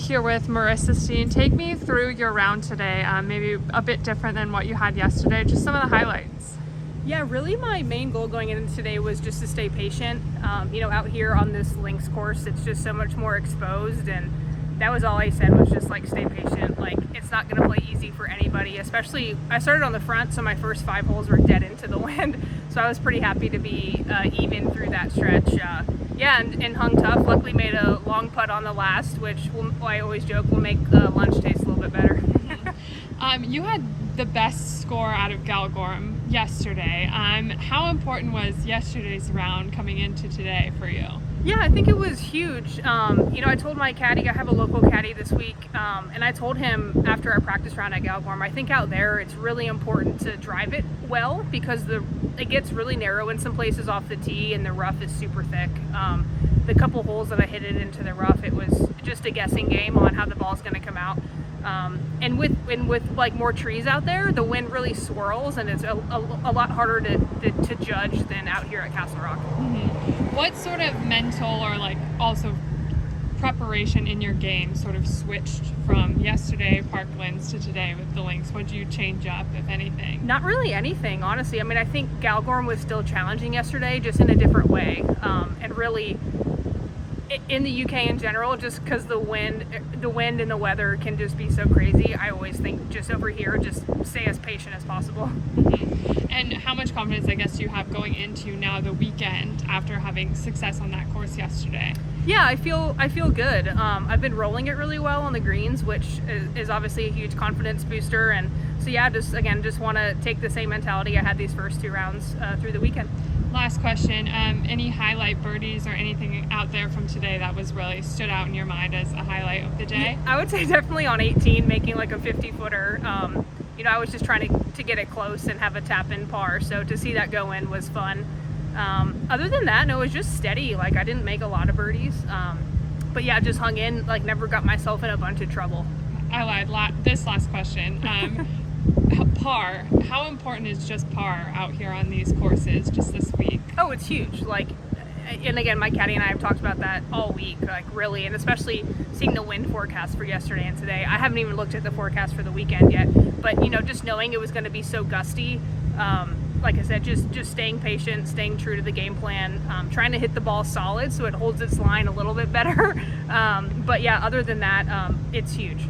here with Marissa Steen. Take me through your round today, maybe a bit different than what you had yesterday, just some of the highlights. Yeah, really my main goal going into today was just to stay patient. Out here on this links course, it's just so much more exposed, and that was all I said was just like stay patient. Like, it's not going to play easy for anybody, especially I started on the front, so my first 5 holes were dead into the wind, so I was pretty happy to be even through that stretch. And hung tough. Luckily made a long putt on the last, which I always joke will make lunch taste a little bit better. You had the best score out of Galgorm yesterday. How important was yesterday's round coming into today for you? Yeah, I think it was huge. I told my caddy, I have a local caddy this week, and I told him after our practice round at Galgorm, I think out there it's really important to drive it well because it gets really narrow in some places off the tee and the rough is super thick. The couple holes that I hit it into the rough, it was just a guessing game on how the ball's going to come out. And with like more trees out there, the wind really swirls, and it's a lot harder to judge than out here at Castle Rock. Mm-hmm. What sort of mental or like also preparation in your game sort of switched from yesterday Parklands to today with the links? What did you change up, if anything? Not really anything, honestly. I mean, I think Galgorm was still challenging yesterday, just in a different way, and really in the UK in general, just because the wind and the weather can just be so crazy. I always think just over here, just stay as patient as possible. Mm-hmm. And how much confidence, I guess, do you have going into now the weekend after having success on that course yesterday? Yeah, I feel good. I've been rolling it really well on the greens, which is obviously a huge confidence booster. And so yeah, just want to take the same mentality I had these first 2 rounds through the weekend. Last question, any highlight birdies or anything out there from today that was really stood out in your mind as a highlight of the day? I would say definitely on 18, making like a 50-footer. I was just trying to get it close and have a tap-in par, so to see that go in was fun. Other than that, no, it was just steady. Like, I didn't make a lot of birdies, but yeah, just hung in, like never got myself in a bunch of trouble. I lied. This last question. Par. How important is just par out here on these courses just this week? Oh, it's huge. Like, and again, my caddy and I have talked about that all week, like really, and especially seeing the wind forecast for yesterday and today. I haven't even looked at the forecast for the weekend yet, but just knowing it was going to be so gusty, like I said, just staying patient, staying true to the game plan, trying to hit the ball solid so it holds its line a little bit better. But yeah, other than that, it's huge.